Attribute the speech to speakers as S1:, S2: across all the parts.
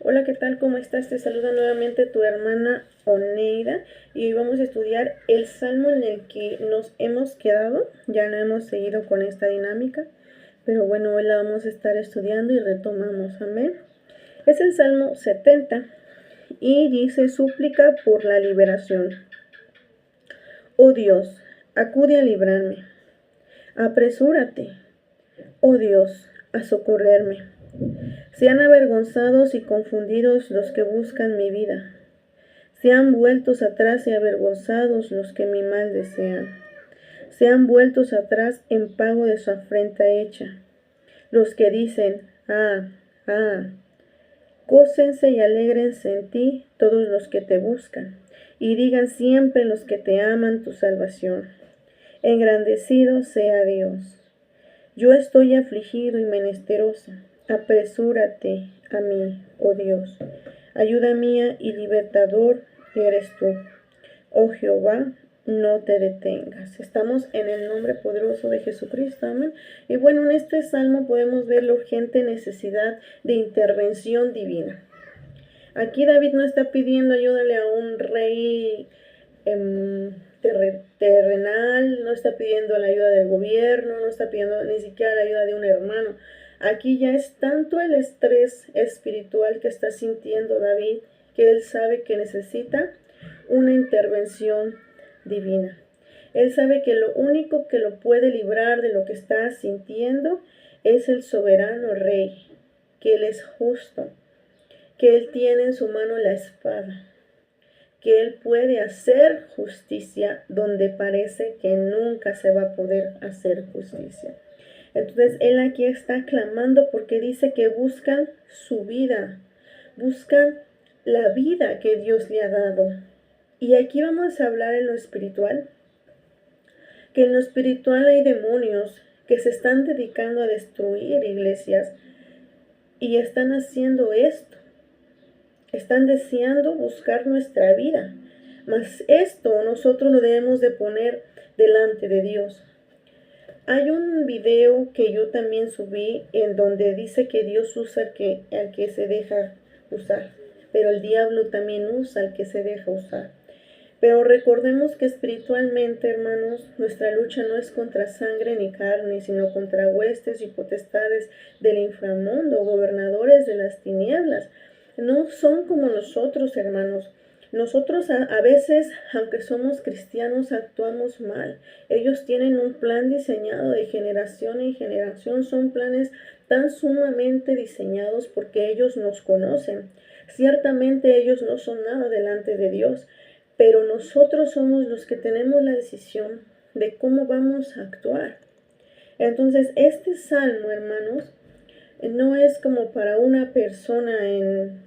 S1: Hola, ¿qué tal? ¿Cómo estás? Te saluda nuevamente tu hermana Oneida y hoy vamos a estudiar el salmo en el que nos hemos quedado. Ya no hemos seguido con esta dinámica, pero bueno, hoy la vamos a estar estudiando y retomamos. Amén. Es el Salmo 70 y dice: súplica por la liberación. Oh Dios, acude a librarme. Apresúrate, oh Dios, a socorrerme. Sean avergonzados y confundidos los que buscan mi vida. Sean vueltos atrás y avergonzados los que mi mal desean. Sean vueltos atrás en pago de su afrenta hecha. Los que dicen, ah, gócense y alégrense en ti todos los que te buscan. Y digan siempre los que te aman tu salvación. Engrandecido sea Dios. Yo estoy afligido y menesteroso. Apresúrate a mí, oh Dios. Ayuda mía y libertador eres tú. Oh Jehová, no te detengas. Estamos en el nombre poderoso de Jesucristo, amén. Y bueno, en este salmo podemos ver la urgente necesidad de intervención divina. Aquí David no está pidiendo ayúdale a un rey terrenal, no está pidiendo la ayuda del gobierno, no está pidiendo ni siquiera la ayuda de un hermano. Aquí ya es tanto el estrés espiritual que está sintiendo David que él sabe que necesita una intervención divina. Él sabe que lo único que lo puede librar de lo que está sintiendo es el soberano rey, que él es justo, que él tiene en su mano la espada, que él puede hacer justicia donde parece que nunca se va a poder hacer justicia. Entonces él aquí está clamando porque dice que buscan su vida, buscan la vida que Dios le ha dado. Y aquí vamos a hablar en lo espiritual, que en lo espiritual hay demonios que se están dedicando a destruir iglesias y están haciendo esto. Están deseando buscar nuestra vida. Mas esto nosotros lo debemos de poner delante de Dios. Hay un video que yo también subí en donde dice que Dios usa al que se deja usar, pero el diablo también usa al que se deja usar. Pero recordemos que espiritualmente, hermanos, nuestra lucha no es contra sangre ni carne, sino contra huestes y potestades del inframundo, gobernadores de las tinieblas. No son como nosotros, hermanos. Nosotros a veces, aunque somos cristianos, actuamos mal. Ellos tienen un plan diseñado de generación en generación. Son planes tan sumamente diseñados porque ellos nos conocen. Ciertamente ellos no son nada delante de Dios, pero nosotros somos los que tenemos la decisión de cómo vamos a actuar. Entonces, este salmo, hermanos, no es como para una persona en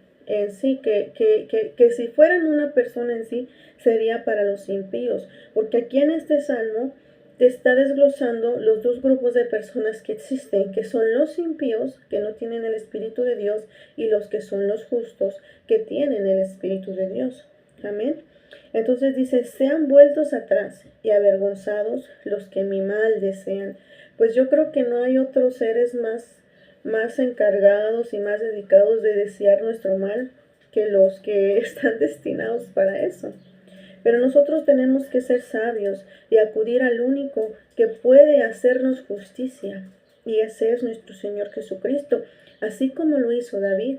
S1: sí, que si fueran una persona en sí, sería para los impíos. Porque aquí en este salmo te está desglosando los dos grupos de personas que existen, que son los impíos, que no tienen el Espíritu de Dios, y los que son los justos, que tienen el Espíritu de Dios. Amén. Entonces dice, sean vueltos atrás y avergonzados los que mi mal desean. Pues yo creo que no hay otros seres más encargados y más dedicados de desear nuestro mal que los que están destinados para eso. Pero nosotros tenemos que ser sabios y acudir al único que puede hacernos justicia, y ese es nuestro Señor Jesucristo, así como lo hizo David.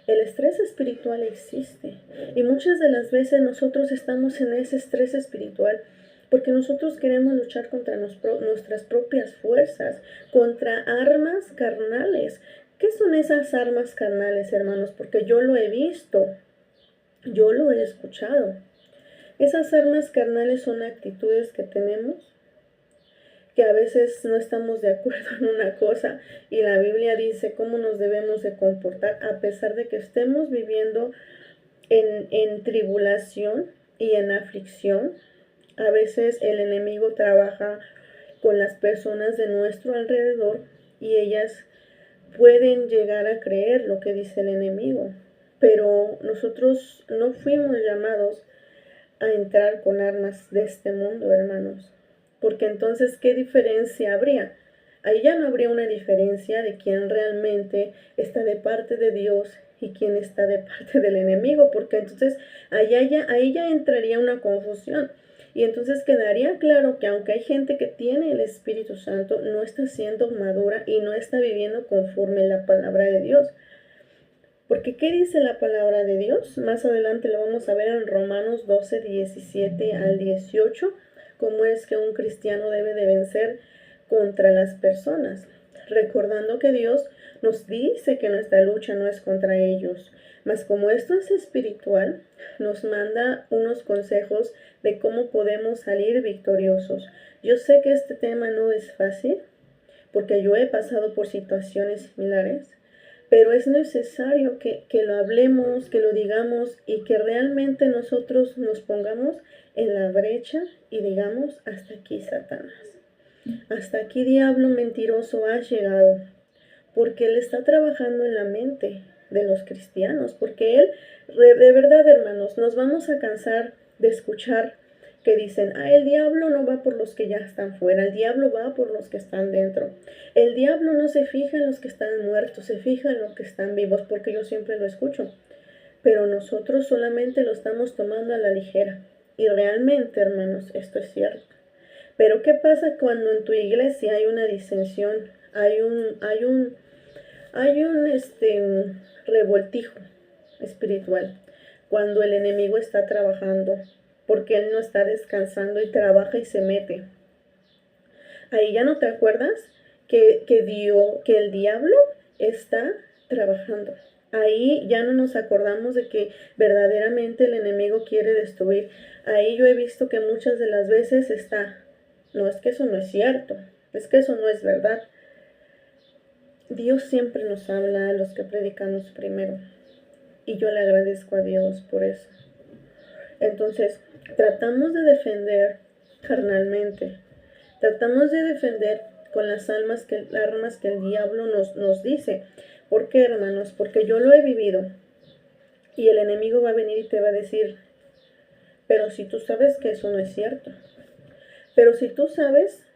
S1: El estrés espiritual existe y muchas de las veces nosotros estamos en ese estrés espiritual porque nosotros queremos luchar contra nuestras propias fuerzas, contra armas carnales. ¿Qué son esas armas carnales, hermanos? Porque yo lo he visto, yo lo he escuchado. Esas armas carnales son actitudes que tenemos, que a veces no estamos de acuerdo en una cosa y la Biblia dice cómo nos debemos de comportar a pesar de que estemos viviendo en tribulación y en aflicción. A veces el enemigo trabaja con las personas de nuestro alrededor y ellas pueden llegar a creer lo que dice el enemigo, pero nosotros no fuimos llamados a entrar con armas de este mundo, hermanos, porque entonces, ¿qué diferencia habría? Ahí ya no habría una diferencia de quién realmente está de parte de Dios y quién está de parte del enemigo, porque entonces ahí ya entraría una confusión. Y entonces quedaría claro que aunque hay gente que tiene el Espíritu Santo, no está siendo madura y no está viviendo conforme la palabra de Dios. Porque ¿qué dice la palabra de Dios? Más adelante lo vamos a ver en Romanos 12, 17 al 18, cómo es que un cristiano debe de vencer contra las personas, recordando que Dios nos dice que nuestra lucha no es contra ellos, mas como esto es espiritual, nos manda unos consejos de cómo podemos salir victoriosos. Yo sé que este tema no es fácil, porque yo he pasado por situaciones similares, pero es necesario que lo hablemos, que lo digamos y que realmente nosotros nos pongamos en la brecha y digamos, hasta aquí, Satanás. Hasta aquí, diablo mentiroso, has llegado. Porque Él está trabajando en la mente de los cristianos. Porque Él, de verdad, hermanos, nos vamos a cansar de escuchar que dicen, el diablo no va por los que ya están fuera, el diablo va por los que están dentro. El diablo no se fija en los que están muertos, se fija en los que están vivos, porque yo siempre lo escucho. Pero nosotros solamente lo estamos tomando a la ligera. Y realmente, hermanos, esto es cierto. Pero ¿qué pasa cuando en tu iglesia hay una disensión, hay un revoltijo espiritual? Cuando el enemigo está trabajando, porque él no está descansando y trabaja y se mete. Ahí ya no te acuerdas que el diablo está trabajando. Ahí ya no nos acordamos de que verdaderamente el enemigo quiere destruir. Ahí yo he visto que muchas de las veces no, es que eso no es cierto, es que eso no es verdad. Dios siempre nos habla a los que predicamos primero. Y yo le agradezco a Dios por eso. Entonces, tratamos de defender carnalmente. Tratamos de defender con las armas que el diablo nos dice. ¿Por qué, hermanos? Porque yo lo he vivido. Y el enemigo va a venir y te va a decir, pero si tú sabes que eso no es cierto. Pero si tú sabes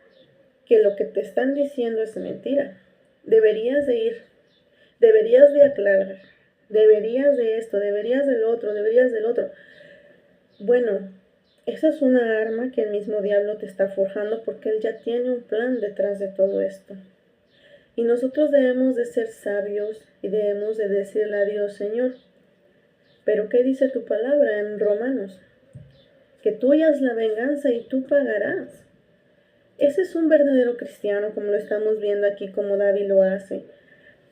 S1: que lo que te están diciendo es mentira, deberías de ir, deberías de aclarar, deberías de esto, deberías del otro, deberías del otro. Bueno, esa es una arma que el mismo diablo te está forjando porque él ya tiene un plan detrás de todo esto. Y nosotros debemos de ser sabios y debemos de decirle a Dios, Señor, ¿pero qué dice tu palabra en Romanos? Que tuya es la venganza y tú pagarás. Ese es un verdadero cristiano, como lo estamos viendo aquí, como David lo hace.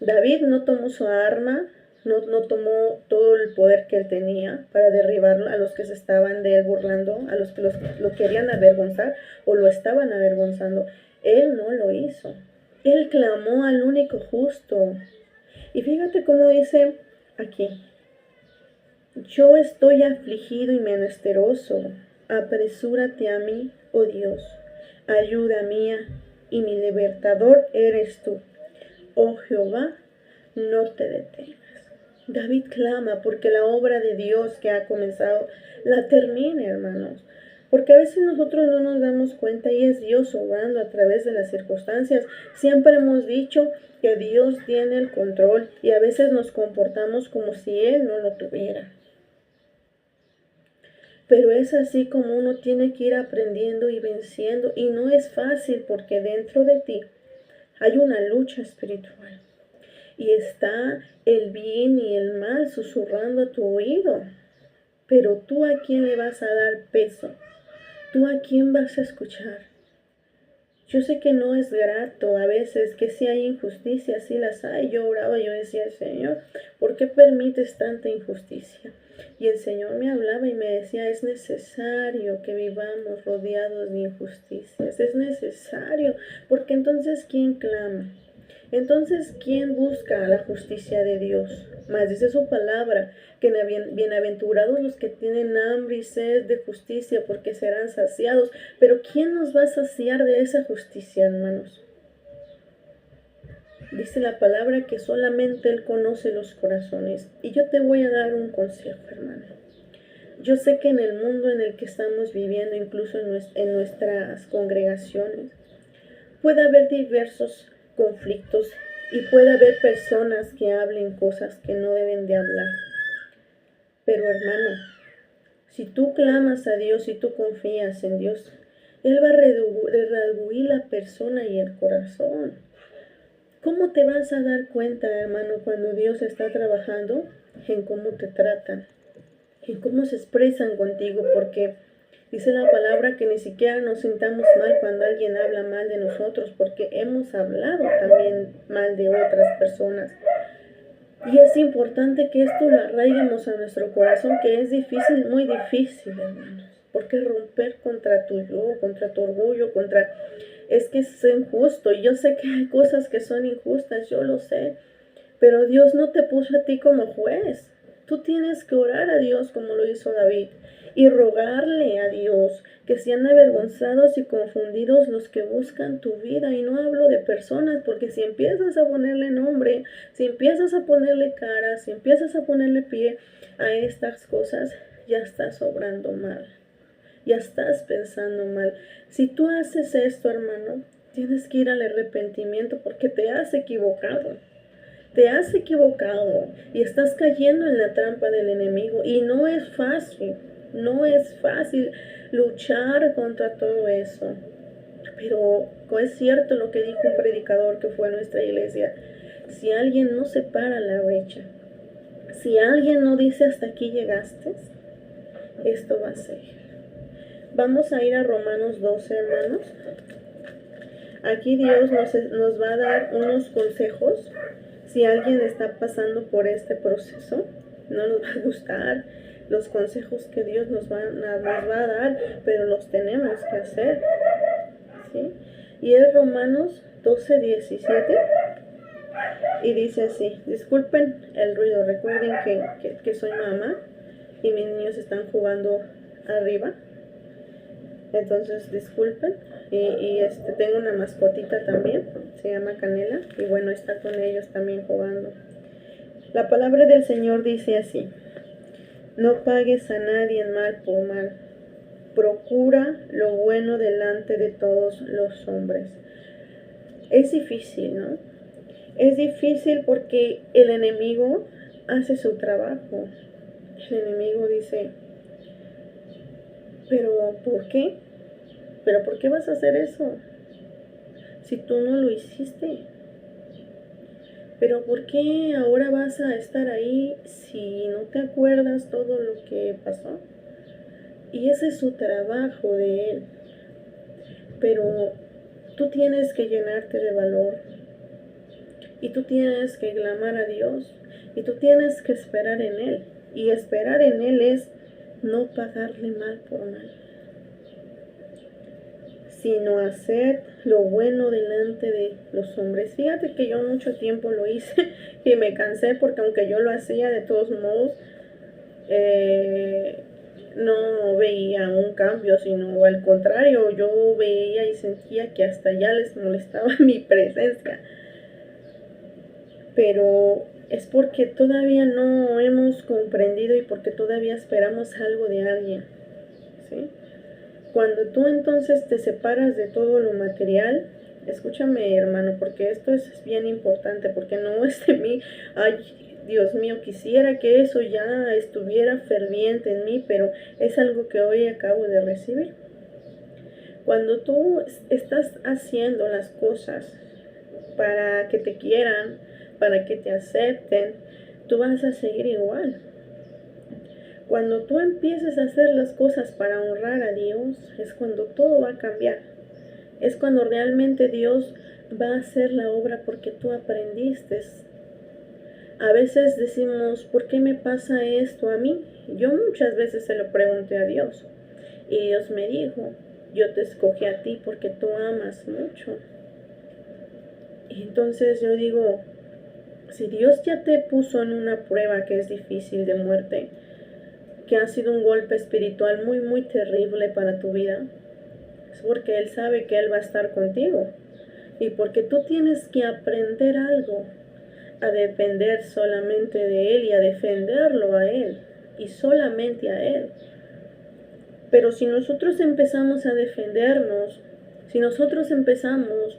S1: David no tomó su arma, no tomó todo el poder que él tenía para derribarlo a los que se estaban de él burlando, a los que lo querían avergonzar o lo estaban avergonzando. Él no lo hizo. Él clamó al único justo. Y fíjate cómo dice aquí, yo estoy afligido y menesteroso, apresúrate a mí, oh Dios, ayuda mía y mi libertador eres tú. Oh Jehová, no te detengas. David clama porque la obra de Dios que ha comenzado la termine, hermanos. Porque a veces nosotros no nos damos cuenta y es Dios obrando a través de las circunstancias. Siempre hemos dicho que Dios tiene el control y a veces nos comportamos como si Él no lo tuviera. Pero es así como uno tiene que ir aprendiendo y venciendo. Y no es fácil porque dentro de ti hay una lucha espiritual. Y está el bien y el mal susurrando a tu oído. Pero tú a quién le vas a dar peso. Tú a quién vas a escuchar. Yo sé que no es grato a veces, que sí hay injusticias, sí las hay. Yo oraba, yo decía, Señor, ¿por qué permites tanta injusticia? Y el Señor me hablaba y me decía, es necesario que vivamos rodeados de injusticias. Es necesario, porque entonces ¿quién clama? Entonces, ¿quién busca la justicia de Dios? Mas dice su palabra, que bienaventurados los que tienen hambre y sed de justicia, porque serán saciados. Pero ¿quién nos va a saciar de esa justicia, hermanos? Dice la palabra que solamente Él conoce los corazones. Y yo te voy a dar un consejo, hermano. Yo sé que en el mundo en el que estamos viviendo, incluso en nuestras congregaciones, puede haber diversos conflictos y puede haber personas que hablen cosas que no deben de hablar. Pero hermano, si tú clamas a Dios, si tú confías en Dios, Él va a redarguir la persona y el corazón. ¿Cómo te vas a dar cuenta, hermano, cuando Dios está trabajando en cómo te tratan, en cómo se expresan contigo? Porque dice la palabra que ni siquiera nos sintamos mal cuando alguien habla mal de nosotros, porque hemos hablado también mal de otras personas. Y es importante que esto lo arraiguemos a nuestro corazón, que es difícil, muy difícil, hermanos. Porque romper contra tu yo, contra tu orgullo, es que es injusto. Y yo sé que hay cosas que son injustas, yo lo sé. Pero Dios no te puso a ti como juez. Tú tienes que orar a Dios como lo hizo David y rogarle a Dios que sean avergonzados y confundidos los que buscan tu vida. Y no hablo de personas, porque si empiezas a ponerle nombre, si empiezas a ponerle cara, si empiezas a ponerle pie a estas cosas, ya estás obrando mal, ya estás pensando mal. Si tú haces esto, hermano, tienes que ir al arrepentimiento porque te has equivocado. Te has equivocado y estás cayendo en la trampa del enemigo y no es fácil, no es fácil luchar contra todo eso. Pero es cierto lo que dijo un predicador que fue a nuestra iglesia: si alguien no se para la brecha, si alguien no dice hasta aquí llegaste, esto va a seguir. Vamos a ir a Romanos 12, hermanos. Aquí Dios nos va a dar unos consejos. Si alguien está pasando por este proceso, no nos va a gustar los consejos que Dios nos va a dar, pero los tenemos que hacer, ¿sí? Y es Romanos 12:17, y dice así. Disculpen el ruido, recuerden que soy mamá y mis niños están jugando arriba, entonces disculpen. Y tengo una mascotita también, se llama Canela, y bueno, está con ellos también jugando. La palabra del Señor dice así: no pagues a nadie mal por mal, procura lo bueno delante de todos los hombres. Es difícil, ¿no? Es difícil porque el enemigo hace su trabajo. El enemigo dice: ¿pero por qué? ¿Pero por qué vas a hacer eso si tú no lo hiciste? ¿Pero por qué ahora vas a estar ahí si no te acuerdas todo lo que pasó? Y ese es su trabajo de él. Pero tú tienes que llenarte de valor. Y tú tienes que clamar a Dios. Y tú tienes que esperar en Él. Y esperar en Él es no pagarle mal por mal, sino hacer lo bueno delante de los hombres. Fíjate que yo mucho tiempo lo hice y me cansé, porque aunque yo lo hacía de todos modos, no veía un cambio, sino al contrario, yo veía y sentía que hasta ya les molestaba mi presencia. Pero es porque todavía no hemos comprendido y porque todavía esperamos algo de alguien, ¿sí? Cuando tú entonces te separas de todo lo material, escúchame, hermano, porque esto es bien importante, porque no es de mí. Ay, Dios mío, quisiera que eso ya estuviera ferviente en mí, pero es algo que hoy acabo de recibir. Cuando tú estás haciendo las cosas para que te quieran, para que te acepten, tú vas a seguir igual. Cuando tú empieces a hacer las cosas para honrar a Dios, es cuando todo va a cambiar. Es cuando realmente Dios va a hacer la obra, porque tú aprendiste. A veces decimos: ¿por qué me pasa esto a mí? Yo muchas veces se lo pregunté a Dios. Y Dios me dijo: yo te escogí a ti porque tú amas mucho. Y entonces yo digo: si Dios ya te puso en una prueba que es difícil, de muerte, que ha sido un golpe espiritual muy, muy terrible para tu vida, es porque Él sabe que Él va a estar contigo. Y porque tú tienes que aprender algo, a depender solamente de Él y a defenderlo a Él, y solamente a Él. Pero si nosotros empezamos a defendernos, si nosotros empezamos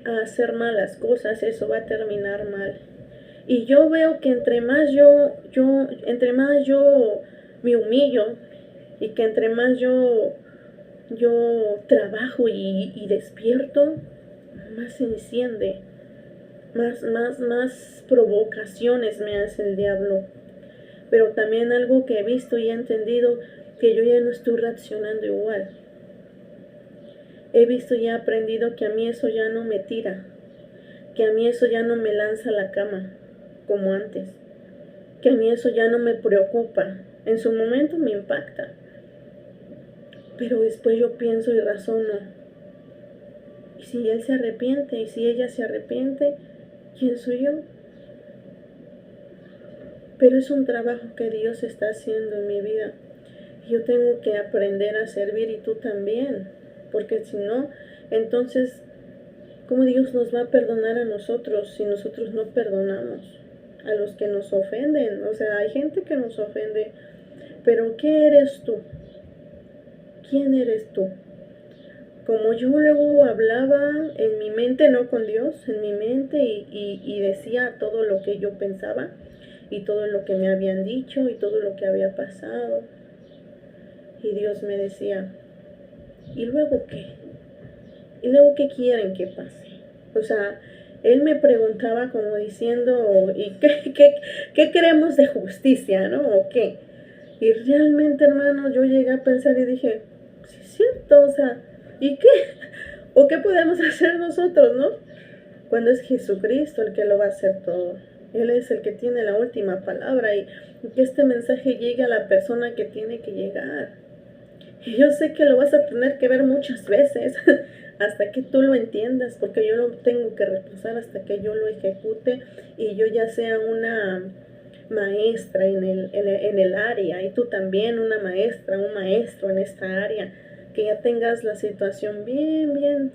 S1: a hacer malas cosas, eso va a terminar mal. Y yo veo que entre más yo me humillo y que entre más yo trabajo y despierto, más se enciende, más provocaciones me hace el diablo. Pero también algo que he visto y he entendido, que yo ya no estoy reaccionando igual. He visto y he aprendido que a mí eso ya no me tira, que a mí eso ya no me lanza a la cama como antes, que a mí eso ya no me preocupa. En su momento me impacta, pero después yo pienso y razono. Y si él se arrepiente, y si ella se arrepiente, ¿quién soy yo? Pero es un trabajo que Dios está haciendo en mi vida. Yo tengo que aprender a servir y tú también, porque si no, entonces, ¿cómo Dios nos va a perdonar a nosotros si nosotros no perdonamos a los que nos ofenden? O sea, hay gente que nos ofende, pero ¿qué eres tú? ¿Quién eres tú? Como yo luego hablaba en mi mente, no con Dios, en mi mente y decía todo lo que yo pensaba y todo lo que me habían dicho y todo lo que había pasado. Y Dios me decía, ¿y luego qué? ¿Y luego qué quieren que pase? O sea, Él me preguntaba como diciendo, ¿y qué queremos de justicia, no? ¿O qué? Y realmente, hermano, yo llegué a pensar y dije, sí es cierto, o sea, ¿y qué? ¿O qué podemos hacer nosotros, no? Cuando es Jesucristo el que lo va a hacer todo. Él es el que tiene la última palabra y que este mensaje llegue a la persona que tiene que llegar. Y yo sé que lo vas a tener que ver muchas veces hasta que tú lo entiendas, porque yo lo tengo que repasar hasta que yo lo ejecute y yo ya sea una maestra en el área y tú también una maestra, un maestro en esta área, que ya tengas la situación bien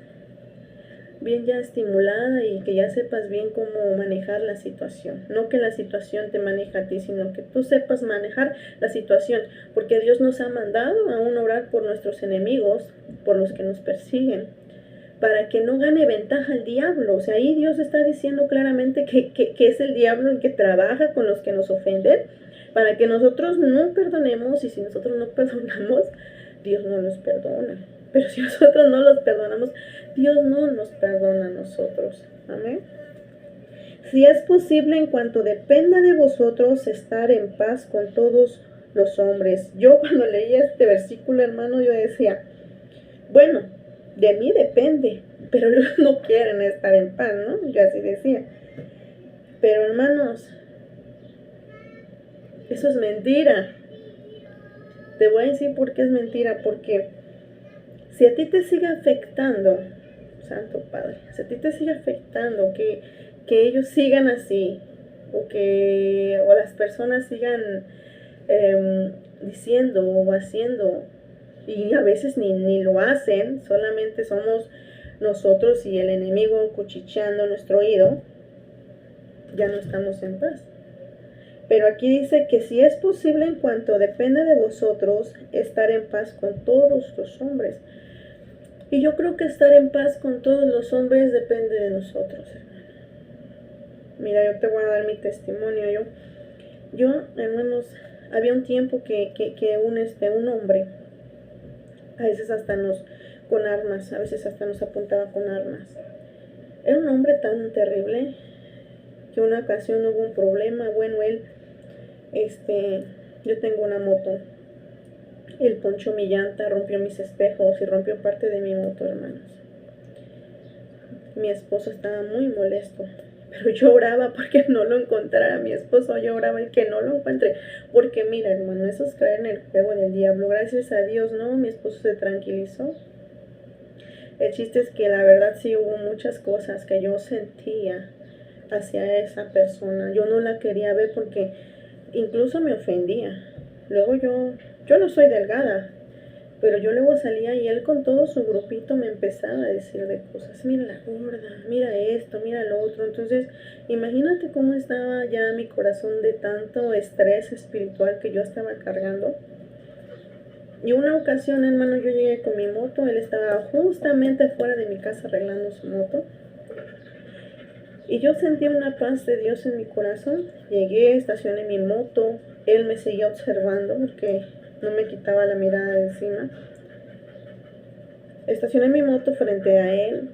S1: ya estimulada y que ya sepas bien cómo manejar la situación. No que la situación te maneje a ti, sino que tú sepas manejar la situación, porque Dios nos ha mandado a orar por nuestros enemigos, por los que nos persiguen, para que no gane ventaja el diablo. O sea, ahí Dios está diciendo claramente que es el diablo el que trabaja con los que nos ofenden, para que nosotros no perdonemos, y si nosotros no perdonamos, Dios no nos perdona. Pero si nosotros no los perdonamos, Dios no nos perdona a nosotros. Amén. Si es posible, en cuanto dependa de vosotros, estar en paz con todos los hombres. Yo cuando leía este versículo, hermano, yo decía, bueno, de mí depende, pero ellos no quieren estar en paz, ¿no? Yo así decía. Pero hermanos, eso es mentira. Te voy a decir por qué es mentira, porque si a ti te sigue afectando, Santo Padre, si a ti te sigue afectando que ellos sigan así, o las personas sigan diciendo o haciendo, y a veces ni lo hacen, solamente somos nosotros y el enemigo cuchicheando nuestro oído, ya no estamos en paz. Pero aquí dice que si es posible, en cuanto depende de vosotros, estar en paz con todos los hombres. Y yo creo que estar en paz con todos los hombres depende de nosotros, hermano. Mira, yo te voy a dar mi testimonio. Yo hermanos, había un tiempo que un hombre, a veces hasta con armas, a veces hasta nos apuntaba con armas. Era un hombre tan terrible que una ocasión hubo un problema. Bueno, yo tengo una moto. Él ponchó mi llanta, rompió mis espejos y rompió parte de mi moto, hermanos. Mi esposo estaba muy molesto, pero yo oraba porque no lo encontrara. Mi esposo, yo oraba y que no lo encuentre, porque mira, hermano, eso es caer en el juego del diablo. Gracias a Dios, ¿no? Mi esposo se tranquilizó. El chiste es que la verdad sí hubo muchas cosas que yo sentía hacia esa persona. Yo no la quería ver porque incluso me ofendía. Luego yo no soy delgada, pero yo luego salía y él con todo su grupito me empezaba a decir de cosas. Mira la gorda, mira esto, mira lo otro. Entonces, imagínate cómo estaba ya mi corazón de tanto estrés espiritual que yo estaba cargando. Y una ocasión, hermano, yo llegué con mi moto. Él estaba justamente fuera de mi casa arreglando su moto. Y yo sentí una paz de Dios en mi corazón. Llegué, estacioné mi moto. Él me seguía observando porque no me quitaba la mirada de encima. Estacioné mi moto frente a él.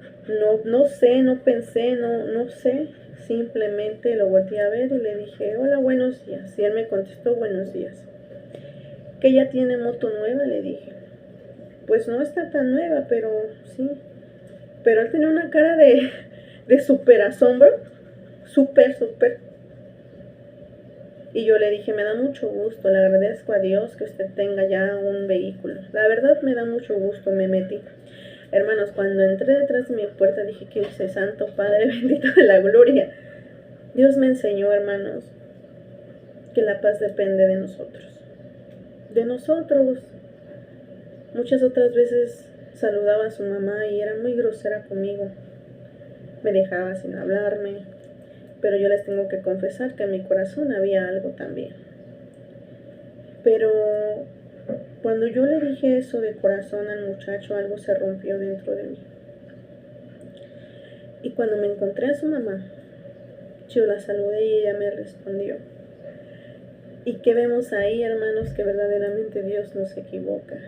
S1: No sé, no pensé, no sé. Simplemente lo volteé a ver y le dije, hola, buenos días. Y él me contestó, buenos días. ¿Que ya tiene moto nueva? Le dije. Pues no está tan nueva, pero sí. Pero él tenía una cara de súper asombro. Súper. Y yo le dije, me da mucho gusto, le agradezco a Dios que usted tenga ya un vehículo. La verdad me da mucho gusto, me metí. Hermanos, cuando entré detrás de mi puerta dije que hice, Santo Padre bendito de la gloria. Dios me enseñó, hermanos, que la paz depende de nosotros. De nosotros. Muchas otras veces saludaba a su mamá y era muy grosera conmigo. Me dejaba sin hablarme. Pero yo les tengo que confesar que en mi corazón había algo también. Pero cuando yo le dije eso de corazón al muchacho, algo se rompió dentro de mí. Y cuando me encontré a su mamá, yo la saludé y ella me respondió. ¿Y qué vemos ahí, hermanos? Que verdaderamente Dios no se equivoca.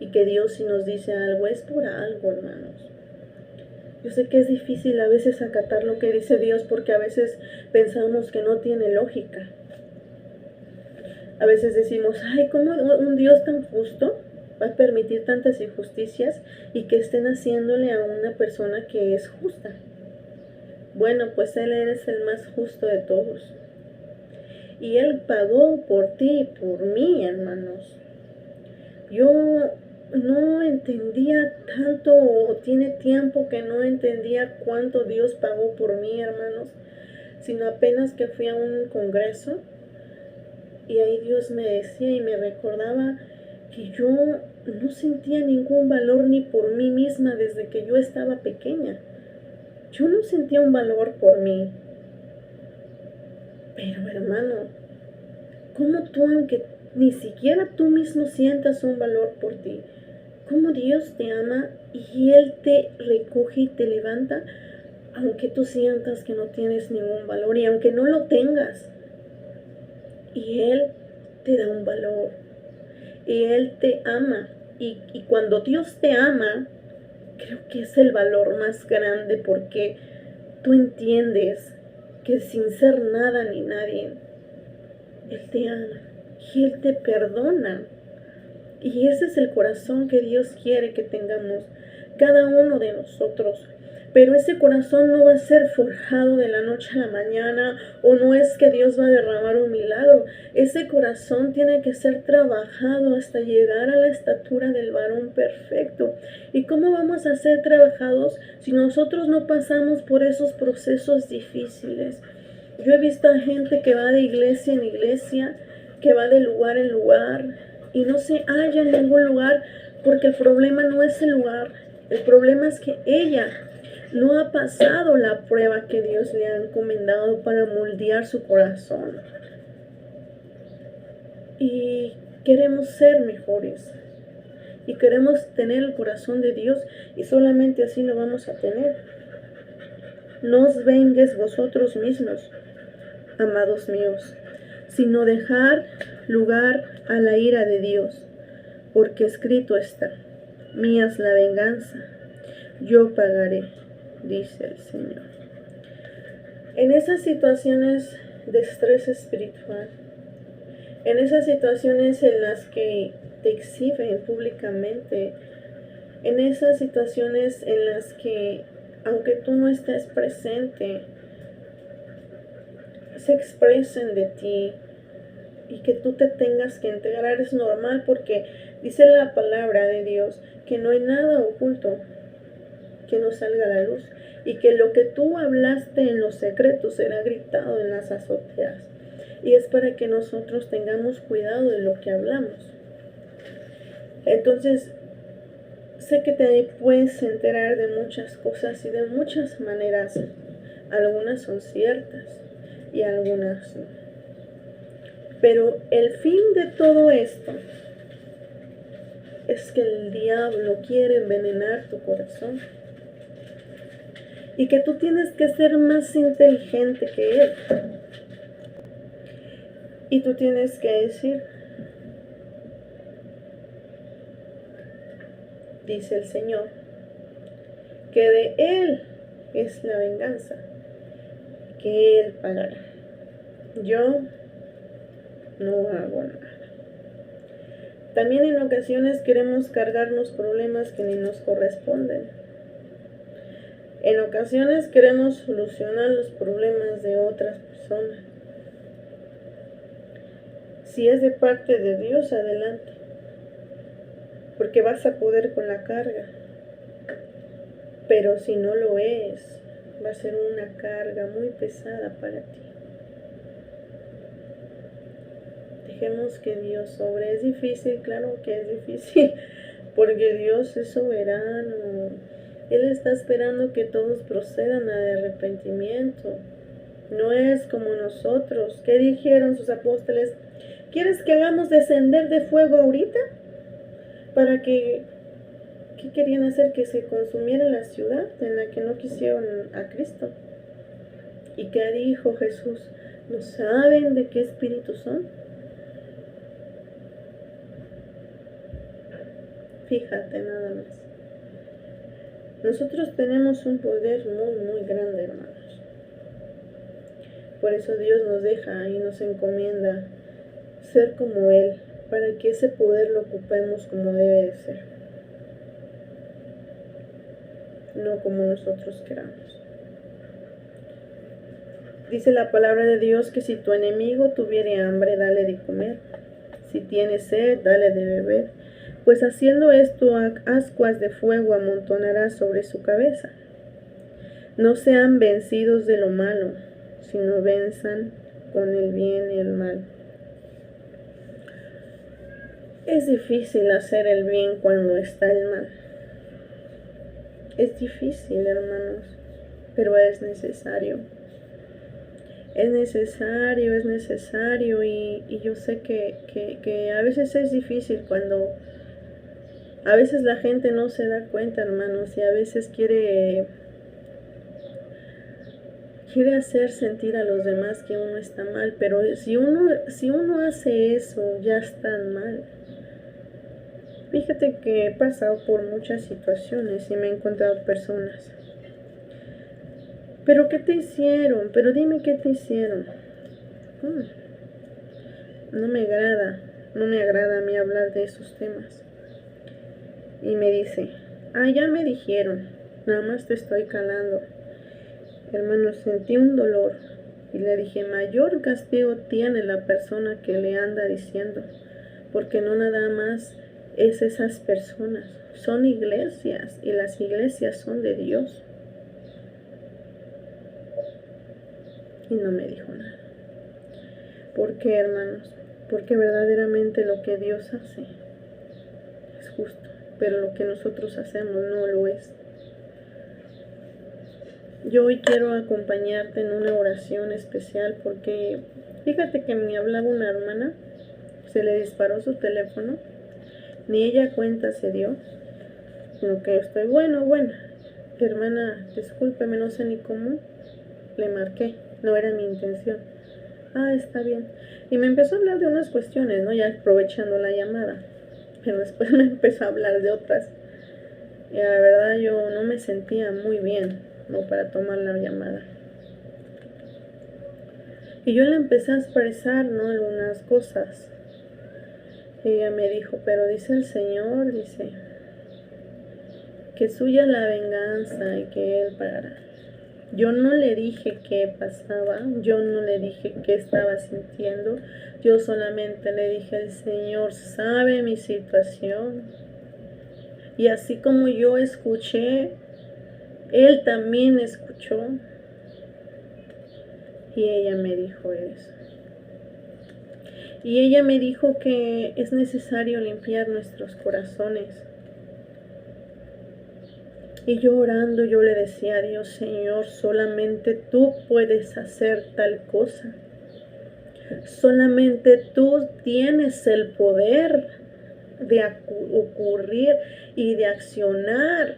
S1: Y que Dios, si nos dice algo, es por algo, hermanos. Yo sé que es difícil a veces acatar lo que dice Dios porque a veces pensamos que no tiene lógica. A veces decimos, ay, ¿cómo un Dios tan justo va a permitir tantas injusticias y que estén haciéndole a una persona que es justa? Bueno, pues Él es el más justo de todos. Y Él pagó por ti y por mí, hermanos. Yo no entendía tanto, o tiene tiempo que no entendía cuánto Dios pagó por mí, hermanos, sino apenas que fui a un congreso y ahí Dios me decía y me recordaba que yo no sentía ningún valor ni por mí misma desde que yo estaba pequeña. Yo no sentía un valor por mí. Pero hermano, ¿cómo tú, aunque ni siquiera tú mismo sientas un valor por ti, cómo Dios te ama y Él te recoge y te levanta, aunque tú sientas que no tienes ningún valor y aunque no lo tengas? Y Él te da un valor. Y Él te ama. Y cuando Dios te ama, creo que es el valor más grande porque tú entiendes que sin ser nada ni nadie, Él te ama y Él te perdona. Y ese es el corazón que Dios quiere que tengamos cada uno de nosotros. Pero ese corazón no va a ser forjado de la noche a la mañana, o no es que Dios va a derramar un milagro. Ese corazón tiene que ser trabajado hasta llegar a la estatura del varón perfecto. ¿Y cómo vamos a ser trabajados si nosotros no pasamos por esos procesos difíciles? Yo he visto a gente que va de iglesia en iglesia, que va de lugar en lugar y no se halla en ningún lugar, porque el problema no es el lugar, el problema es que ella no ha pasado la prueba que Dios le ha encomendado para moldear su corazón. Y queremos ser mejores. Y queremos tener el corazón de Dios y solamente así lo vamos a tener. No os vengues vosotros mismos, amados míos, sino dejar lugar a la ira de Dios, porque escrito está, mía es la venganza, yo pagaré, dice el Señor. En esas situaciones de estrés espiritual, en esas situaciones en las que te exhiben públicamente, en esas situaciones en las que, aunque tú no estés presente, se expresen de ti y que tú te tengas que integrar, es normal porque dice la palabra de Dios que no hay nada oculto que no salga a la luz y que lo que tú hablaste en los secretos será gritado en las azoteas. Y es para que nosotros tengamos cuidado de lo que hablamos. Entonces, sé que te puedes enterar de muchas cosas y de muchas maneras. Algunas son ciertas y algunas no. Pero el fin de todo esto es que el diablo quiere envenenar tu corazón. y que tú tienes que ser más inteligente que Él. Y tú tienes que decir, dice el Señor, que de Él es la venganza, que Él pagará. Yo no hago nada. También en ocasiones queremos cargarnos problemas que ni nos corresponden. En ocasiones queremos solucionar los problemas de otras personas. Si es de parte de Dios, adelante, porque vas a poder con la carga. Pero si no lo es, va a ser una carga muy pesada para ti. Dejemos que Dios obre. Es difícil, claro que es difícil, porque Dios es soberano. Él está esperando que todos procedan a arrepentimiento. No es como nosotros. ¿Qué dijeron sus apóstoles? ¿Quieres que hagamos descender de fuego ahorita? Para que... ¿Qué querían hacer? Que se consumiera la ciudad en la que no quisieron a Cristo. ¿Y qué dijo Jesús? ¿No saben de qué espíritu son? Fíjate nada más. Nosotros tenemos un poder muy, muy grande, hermanos. Por eso Dios nos deja y nos encomienda ser como Él, para que ese poder lo ocupemos como debe de ser, no como nosotros queramos. Dice la palabra de Dios que si tu enemigo tuviere hambre, dale de comer. Si tiene sed, dale de beber. Pues haciendo esto, ascuas de fuego amontonará sobre su cabeza. No sean vencidos de lo malo, sino venzan con el bien y el mal. Es difícil hacer el bien cuando está el mal. Es difícil, hermanos, pero es necesario. Es necesario y yo sé que a veces es difícil cuando a veces la gente no se da cuenta, hermanos, y a veces quiere hacer sentir a los demás que uno está mal, pero si uno hace eso, ya está mal. Fíjate que he pasado por muchas situaciones y me he encontrado personas. ¿Pero qué te hicieron? Pero dime qué te hicieron. No me agrada a mí hablar de esos temas. Y me dice, ya me dijeron, nada más te estoy calando. Hermano, sentí un dolor y le dije, mayor castigo tiene la persona que le anda diciendo, porque no nada más es esas personas, son iglesias y las iglesias son de Dios. Y no me dijo nada. ¿Por qué, hermanos? Porque verdaderamente lo que Dios hace es justo, pero lo que nosotros hacemos no lo es. Yo hoy quiero acompañarte en una oración especial porque fíjate que me hablaba una hermana, se le disparó su teléfono, ni ella cuenta se dio, sino que estoy, bueno, hermana, discúlpeme, no sé ni cómo le marqué, no era mi intención. Está bien. Y me empezó a hablar de unas cuestiones, ¿no? Ya aprovechando la llamada, pero después me empezó a hablar de otras. Y la verdad yo no me sentía muy bien, ¿no? Para tomar la llamada. Y yo le empecé a expresar, ¿no? Algunas cosas. Y ella me dijo, pero dice el Señor, dice, que suya la venganza y que Él pagará. Yo no le dije qué pasaba, yo no le dije qué estaba sintiendo, yo solamente le dije, el Señor sabe mi situación. Y así como yo escuché, Él también escuchó. Y ella me dijo eso. Y ella me dijo que es necesario limpiar nuestros corazones. Y yo orando, yo le decía a Dios, Señor, solamente tú puedes hacer tal cosa. Solamente tú tienes el poder de ocurrir y de accionar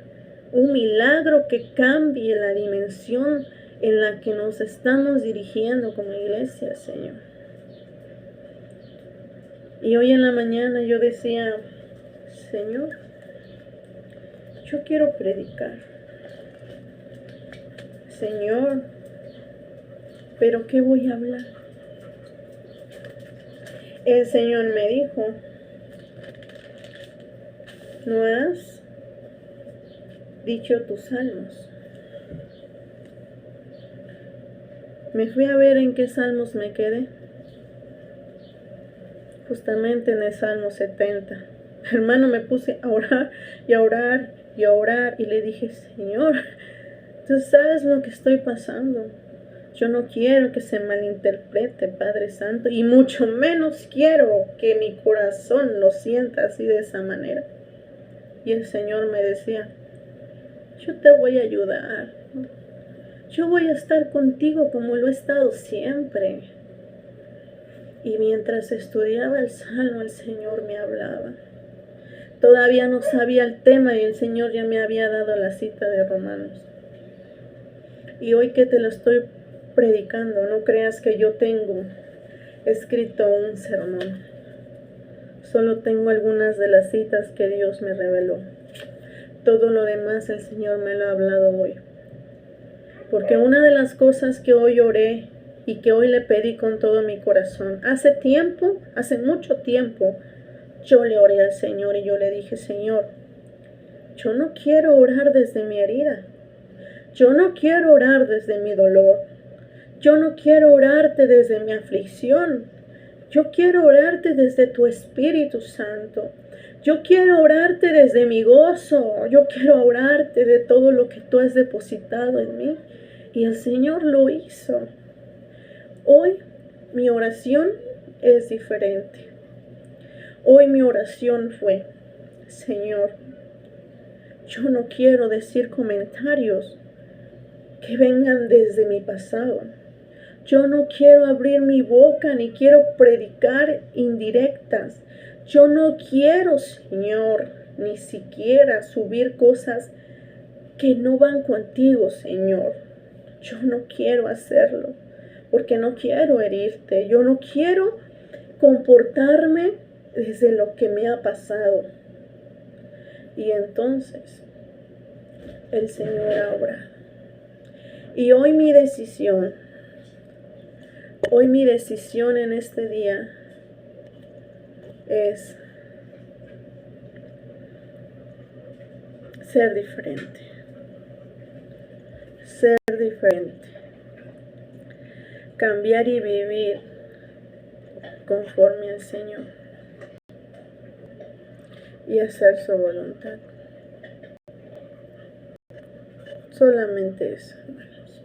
S1: un milagro que cambie la dimensión en la que nos estamos dirigiendo como iglesia, Señor. Y hoy en la mañana yo decía, Señor, yo quiero predicar. Señor, ¿pero qué voy a hablar? El Señor me dijo, ¿no has dicho tus salmos? Me fui a ver en qué salmos me quedé. Justamente en el Salmo 70. Hermano, me puse a orar y a orar y a orar y le dije, Señor, tú sabes lo que estoy pasando. Yo no quiero que se malinterprete, Padre Santo, y mucho menos quiero que mi corazón lo sienta así de esa manera. Y el Señor me decía, yo te voy a ayudar. Yo voy a estar contigo como lo he estado siempre. Y mientras estudiaba el Salmo, el Señor me hablaba. Todavía no sabía el tema y el Señor ya me había dado la cita de Romanos. Y hoy que te lo estoy predicando, no creas que yo tengo escrito un sermón. Solo tengo algunas de las citas que Dios me reveló. Todo lo demás el Señor me lo ha hablado hoy. Porque una de las cosas que hoy oré y que hoy le pedí con todo mi corazón, hace mucho tiempo, yo le oré al Señor y yo le dije, Señor, yo no quiero orar desde mi herida. Yo no quiero orar desde mi dolor. Yo no quiero orarte desde mi aflicción. Yo quiero orarte desde tu Espíritu Santo. Yo quiero orarte desde mi gozo. Yo quiero orarte de todo lo que tú has depositado en mí. Y el Señor lo hizo. Hoy mi oración es diferente. Hoy mi oración fue, Señor, yo no quiero decir comentarios que vengan desde mi pasado. Yo no quiero abrir mi boca ni quiero predicar indirectas. Yo no quiero, Señor, ni siquiera subir cosas que no van contigo, Señor. Yo no quiero hacerlo porque no quiero herirte. Yo no quiero comportarme desde lo que me ha pasado. Y entonces el Señor ha obrado. Y hoy mi decisión en este día es ser diferente. Ser diferente. Cambiar y vivir conforme al Señor. Y hacer su voluntad. Solamente eso, hermanos.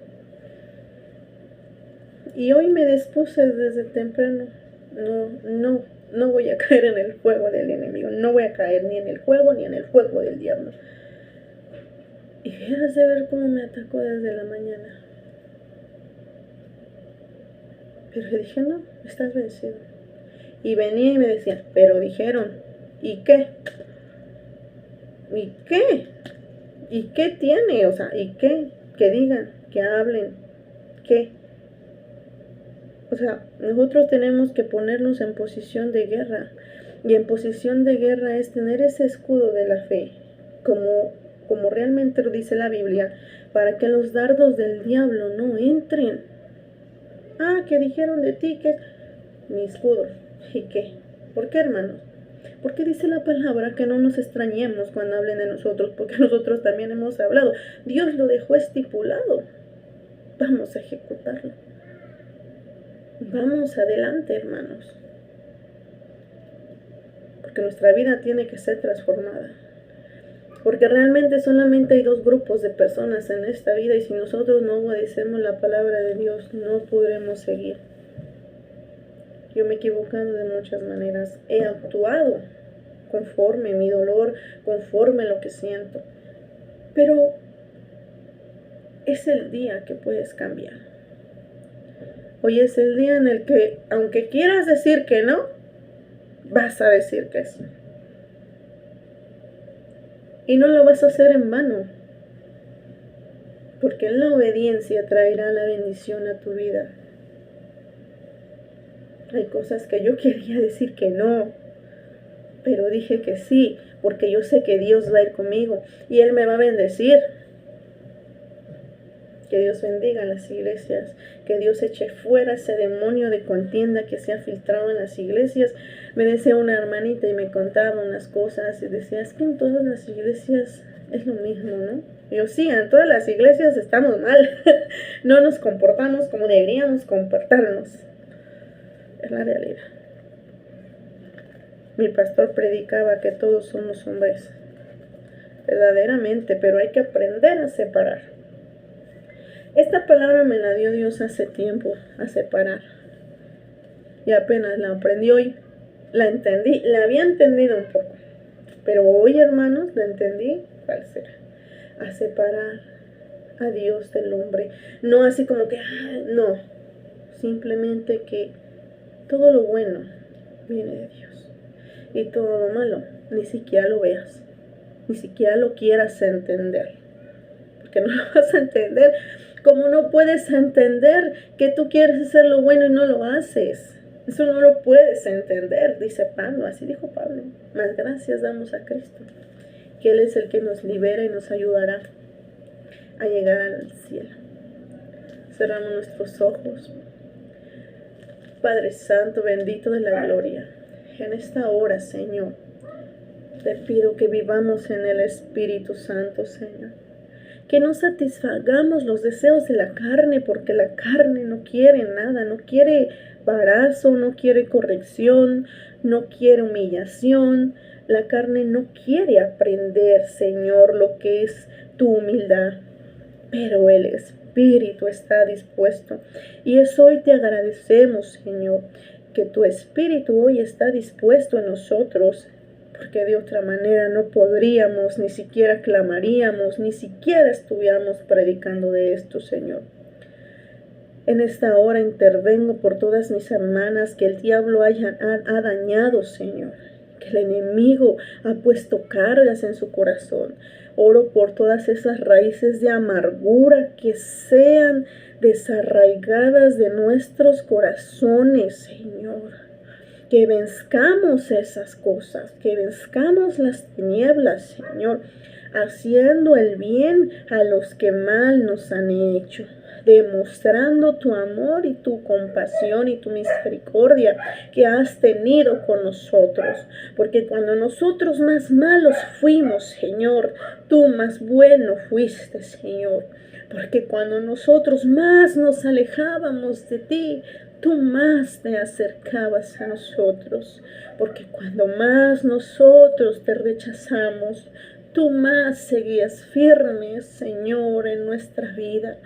S1: Y hoy me dispuse desde temprano. No voy a caer en el juego del enemigo. No voy a caer ni en el juego ni en el juego del diablo. Y vieras de ver cómo me atacó desde la mañana. Pero le dije, no, estás vencido. Y venía y me decía, pero dijeron, ¿y qué? ¿Y qué? ¿Y qué tiene? O sea, ¿y qué? Que digan, que hablen, ¿qué? O sea, nosotros tenemos que ponernos en posición de guerra. Y en posición de guerra es tener ese escudo de la fe, como realmente lo dice la Biblia, para que los dardos del diablo no entren. Ah, que dijeron de ti que mi escudo. ¿Y qué? ¿Por qué, hermanos? Porque dice la palabra que no nos extrañemos cuando hablen de nosotros, porque nosotros también hemos hablado. Dios lo dejó estipulado. Vamos a ejecutarlo. Vamos adelante, hermanos. Porque nuestra vida tiene que ser transformada. Porque realmente solamente hay dos grupos de personas en esta vida y si nosotros no obedecemos la palabra de Dios, no podremos seguir. Yo me he equivocado de muchas maneras. He actuado conforme mi dolor, conforme lo que siento. Pero es el día que puedes cambiar. Hoy es el día en el que, aunque quieras decir que no, vas a decir que sí. Y no lo vas a hacer en vano. porque en la obediencia traerá la bendición a tu vida. Hay cosas que yo quería decir que no, pero dije que sí, porque yo sé que Dios va a ir conmigo y Él me va a bendecir. Que Dios bendiga las iglesias, que Dios eche fuera ese demonio de contienda que se ha filtrado en las iglesias. Me decía una hermanita y me contaba unas cosas y decía, es que en todas las iglesias es lo mismo, ¿no? Y yo, sí, en todas las iglesias estamos mal, no nos comportamos como deberíamos comportarnos. Es la realidad. Mi pastor predicaba que todos somos hombres, verdaderamente, pero hay que aprender a separar. Esta palabra me la dio Dios hace tiempo, a separar. Y apenas la aprendí hoy, la entendí, la había entendido un poco. Pero hoy, hermanos, la entendí, ¿cuál será? A separar a Dios del hombre. No así como que, no. Simplemente que todo lo bueno viene de Dios. Y todo lo malo, ni siquiera lo veas. Ni siquiera lo quieras entender. Porque no lo vas a entender. Como no puedes entender que tú quieres hacer lo bueno y no lo haces. Eso no lo puedes entender, dice Pablo. Así dijo Pablo. Más gracias damos a Cristo, que Él es el que nos libera y nos ayudará a llegar al cielo. Cerramos nuestros ojos. Padre Santo, bendito de la gloria, en esta hora, Señor, te pido que vivamos en el Espíritu Santo, Señor. Que no satisfagamos los deseos de la carne, porque la carne no quiere nada, no quiere embarazo, no quiere corrección, no quiere humillación. La carne no quiere aprender, Señor, lo que es tu humildad, pero el Espíritu está dispuesto. Y eso hoy te agradecemos, Señor, que tu Espíritu hoy está dispuesto en nosotros, porque de otra manera no podríamos, ni siquiera clamaríamos, ni siquiera estuviéramos predicando de esto, Señor. En esta hora intervengo por todas mis hermanas que el diablo ha dañado, Señor, que el enemigo ha puesto cargas en su corazón. Oro por todas esas raíces de amargura que sean desarraigadas de nuestros corazones, Señor. Que venzcamos esas cosas, que venzcamos las tinieblas, Señor, haciendo el bien a los que mal nos han hecho, demostrando tu amor y tu compasión y tu misericordia que has tenido con nosotros. Porque cuando nosotros más malos fuimos, Señor, tú más bueno fuiste, Señor. Porque cuando nosotros más nos alejábamos de ti, tú más te acercabas a nosotros, porque cuando más nosotros te rechazamos, tú más seguías firmes, Señor, en nuestra vida.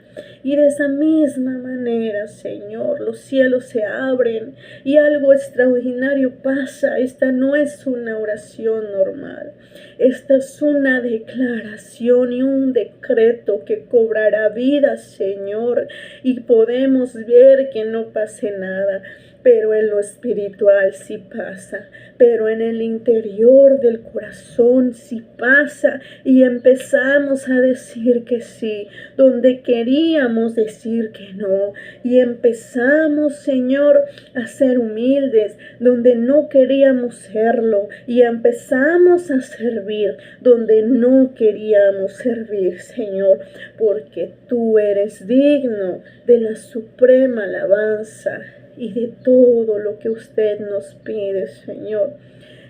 S1: Y de esa misma manera, Señor, los cielos se abren y algo extraordinario pasa. Esta no es una oración normal. Esta es una declaración y un decreto que cobrará vida, Señor. Y podemos ver que no pase nada, pero en lo espiritual sí pasa, pero en el interior del corazón sí pasa, y empezamos a decir que sí, donde queríamos decir que no, y empezamos, Señor, a ser humildes, donde no queríamos serlo, y empezamos a servir, donde no queríamos servir, Señor, porque tú eres digno de la suprema alabanza y de todo lo que usted nos pide, Señor.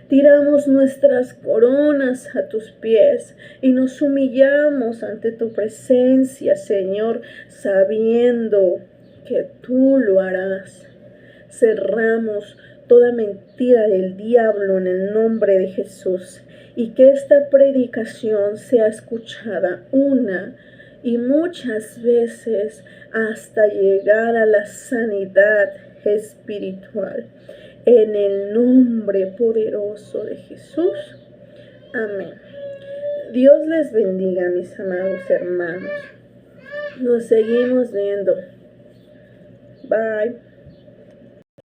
S1: Tiramos nuestras coronas a tus pies y nos humillamos ante tu presencia, Señor, sabiendo que tú lo harás. Cerramos toda mentira del diablo en el nombre de Jesús, y que esta predicación sea escuchada una y muchas veces hasta llegar a la sanidad espiritual. En el nombre poderoso de Jesús. Amén. Dios les bendiga, mis amados hermanos. Nos seguimos viendo. Bye.